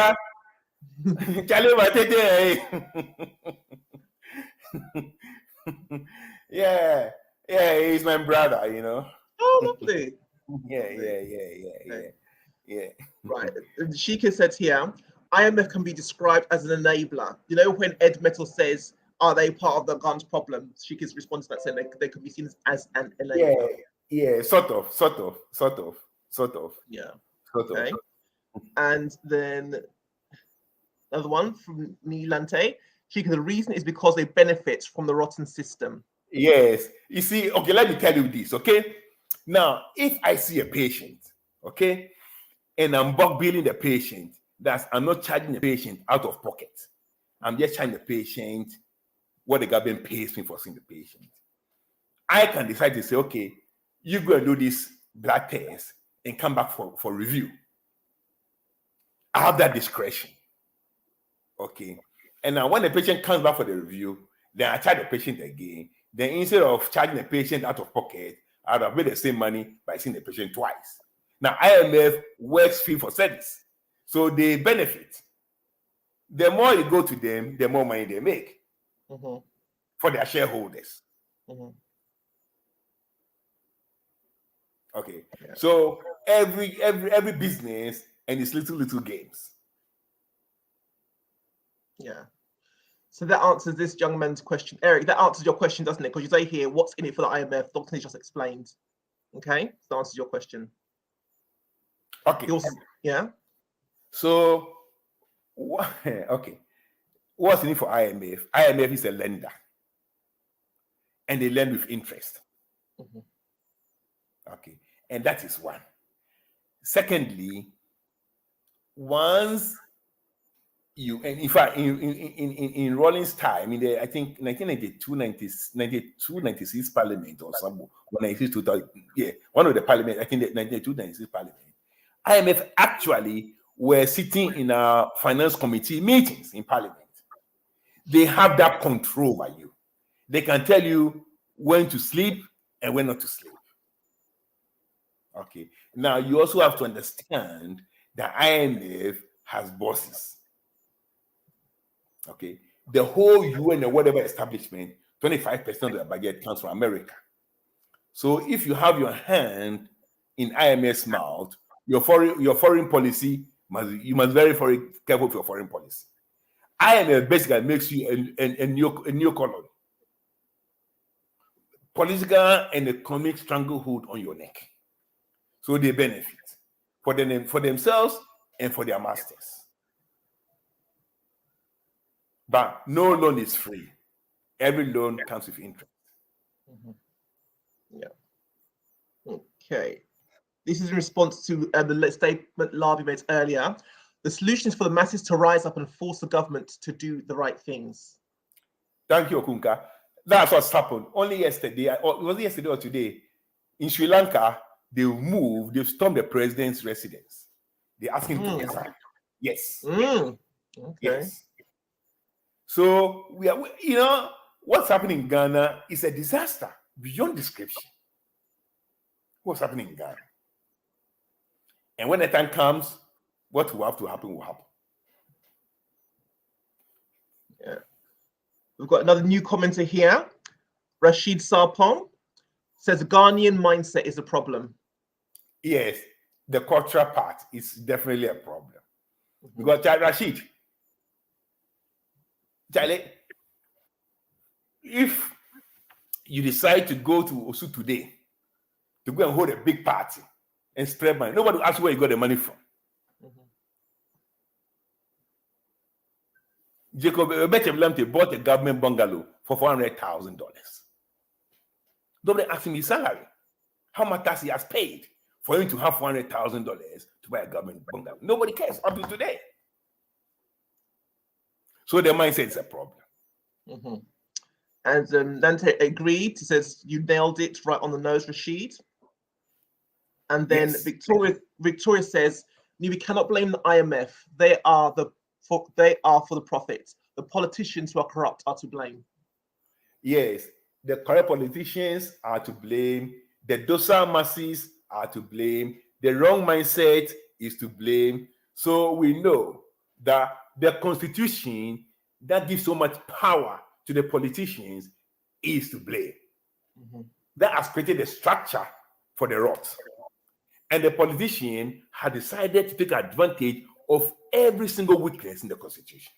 Yeah, he's my brother, you know. Oh, lovely. Yeah. Right. Sheikah said here, IMF can be described as an enabler. You know, when Ed Metal says, are they part of the Ghana's problem? Sheikah's response to that saying they could be seen as an enabler. Yeah, sort of. Yeah. Okay. And then another one from Nilante. Sheikah, the reason is because they benefit from the rotten system. Yes. You see, okay, let me tell you this, okay? Now, if I see a patient, okay, and I'm bulk billing the patient, I'm not charging the patient out of pocket. I'm just charging the patient what the government pays me for seeing the patient. I can decide to say, okay, you go and do this blood test and come back for review. I have that discretion. Okay. And now when the patient comes back for the review, then I charge the patient again. Then instead of charging the patient out of pocket, I would have made the same money by seeing the patient twice. Now, IMF works fee for service. So they benefit. The more you go to them, the more money they make for their shareholders. Okay. Yeah. So every business and its little games. Yeah. So that answers this young man's question. Eric, that answers your question, doesn't it? Because you say here, what's in it for the IMF? Dr. Nish just explained. Okay, so that answers your question. Okay. Also, yeah. So, okay. What's in it for IMF? IMF is a lender. And they lend with interest. Okay. And that is one. Secondly, once you, and in fact, in Rawlings' time, I think 1992, 96 Parliament or something, 96, 2000, one of the Parliament, I think the 1992, 96 Parliament, IMF actually were sitting in our finance committee meetings in Parliament. They have that control over you. They can tell you when to sleep and when not to sleep. Okay. Now, you also have to understand that IMF has bosses. Okay. The whole UN or whatever establishment, 25% of the budget comes from America. So if you have your hand in IMF's mouth, your foreign policy you must be very careful with your foreign policy. IMF basically makes you a new colony. Political and economic stranglehold on your neck. So they benefit for themselves and for their masters. But no loan is free. Every loan comes with interest. Yeah. Okay. This is in response to the statement Larbi made earlier. The solution is for the masses to rise up and force the government to do the right things. Thank you, Okunka. That's what's happened. Only yesterday, or was it yesterday or today, in Sri Lanka, they've stormed the president's residence. They asked him to resign. Yes. Okay. Yes. So what's happening in Ghana is a disaster beyond description. What's happening in Ghana? And when the time comes, what will have to happen will happen. Yeah. We've got another new commenter here. Rashid Sarpong says Ghanaian mindset is a problem. Yes, the cultural part is definitely a problem. Because Rashid, Charlie, if you decide to go to Osu today to go and hold a big party and spread money, nobody will ask where you got the money from. Jacob Lamte bought a government bungalow for $400,000. Nobody asked him his salary, how much tax he has paid for him to have $400,000 to buy a government bungalow. Nobody cares up to today. So the mindset is a problem. And Dante agreed. He says you nailed it right on the nose, Rashid. And then Yes. Victoria says we cannot blame the IMF. They are for the profit. The politicians who are corrupt are to blame. Yes, the corrupt politicians are to blame. The docile masses are to blame. The wrong mindset is to blame. So we know that the constitution that gives so much power to the politicians is to blame. That has created a structure for the rot. And the politician had decided to take advantage of every single weakness in the constitution.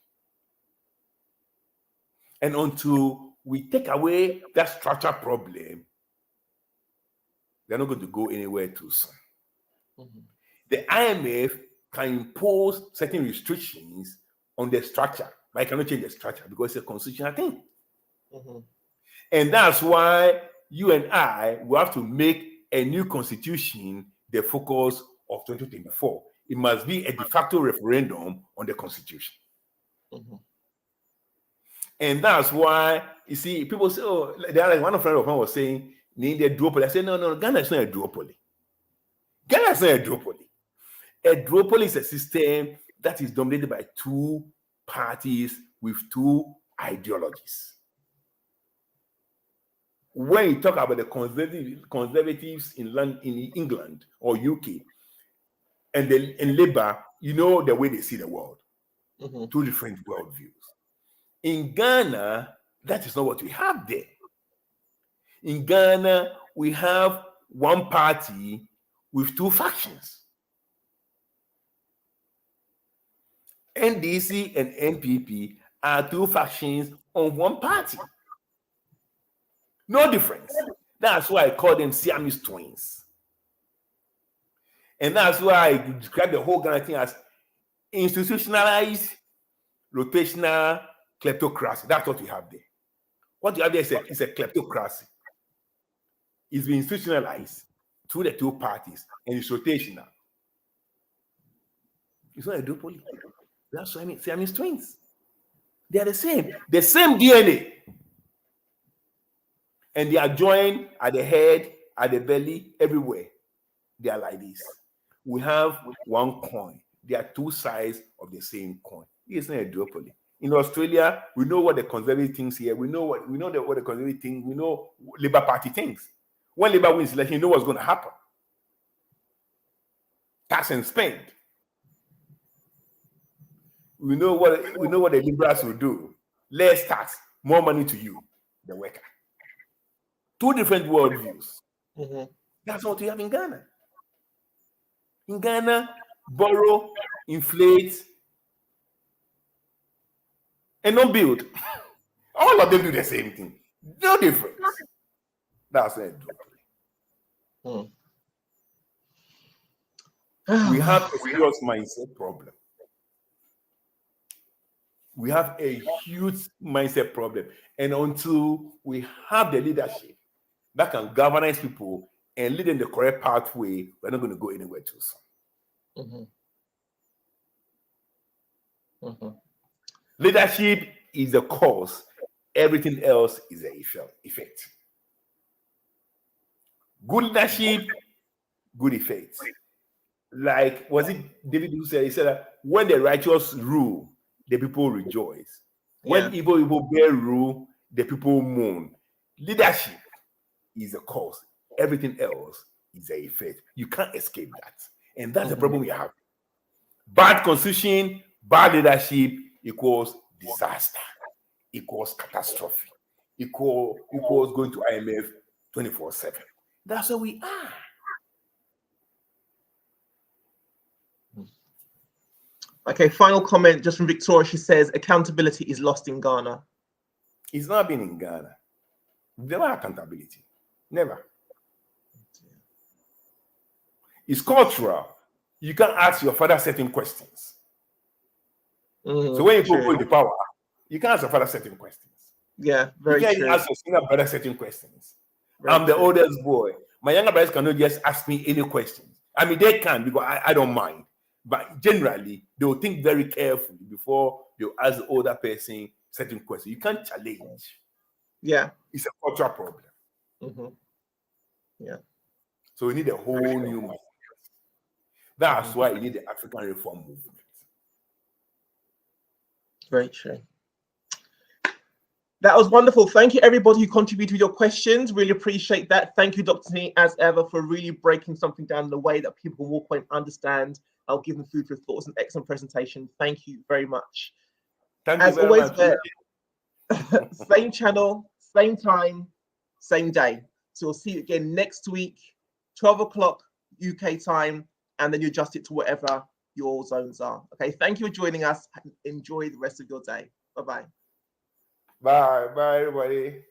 And until we take away that structure problem, they're not going to go anywhere too soon. The IMF can impose certain restrictions on the structure, but it cannot change the structure because it's a constitutional thing. And that's why you and I will have to make a new constitution the focus of 2024. It must be a de facto referendum on the constitution. And that's why, you see, people say, oh, one friend of mine was saying, need a duopoly. I said, no, Ghana is not a duopoly. Ghana is not a duopoly. A duopoly is a system that is dominated by two parties with two ideologies. When you talk about the conservatives in England or UK and Labour, you know the way they see the world. Two different worldviews. In Ghana, that is not what we have there. In Ghana, we have one party with two factions. NDC and NPP are two factions on one party. No difference. That's why I call them Siamese twins. And that's why I describe the whole Ghana thing as institutionalized, rotational kleptocracy. That's what we have there. What you have there is a kleptocracy. It's been institutionalized through the two parties, and it's rotational. It's not a duopoly. That's what I mean. Siamese twins. They are the same DNA. And they are joined at the head, at the belly, everywhere. They are like this. We have one coin. They are two sides of the same coin. It's not a duopoly. In Australia, we know what the conservative thinks here. We know what the conservative think. We know Labour Party thinks. When Labour wins election, you know what's going to happen. Tax and spend. We know what the liberals will do. Less tax, more money to you, the worker. Two different worldviews. That's what we have in Ghana. In Ghana, borrow, inflate, and not build. All of them do the same thing. No difference. That's it. We have a serious mindset problem. We have a huge mindset problem. And until we have the leadership that can galvanize people and lead in the correct pathway, we're not going to go anywhere too soon. Leadership is the cause. Everything else is the effect. Good leadership, good effects. Like, was it David who said? He said that when the righteous rule, the people rejoice. When Igbo bear rule, the people mourn. Leadership is a cause. Everything else is a effect. You can't escape that. And that's the problem we have. Bad constitution, bad leadership equals disaster, equals catastrophe, equals going to IMF 24/7. That's where we are. Okay, final comment just from Victoria. She says accountability is lost in Ghana. It's not been in Ghana. Never accountability. Never. It's cultural. You can't ask your father certain questions. So when you go into power, you can't ask your father certain questions. Yeah, very true. You true. can't ask your younger brother certain questions. I'm the oldest boy. My younger brothers cannot just ask me any questions. I mean, they can because I don't mind. But generally, they will think very carefully before they will ask the older person certain questions. You can't challenge. Yeah. It's a cultural problem. Yeah. So we need a whole new mindset. That's why you need the African reform movement. Very true. That was wonderful. Thank you, everybody who contributed with your questions. Really appreciate that. Thank you, Dr. Nee, as ever, for really breaking something down in a way that people can walk away and understand. I'll give them food for thought. It was an excellent presentation. Thank you very much. Thank as you very always, much. Same channel, same time, same day. So we'll see you again next week, 12 o'clock UK time, and then you adjust it to whatever your zones are. Okay, thank you for joining us. Enjoy the rest of your day. Bye-bye. Bye, everybody.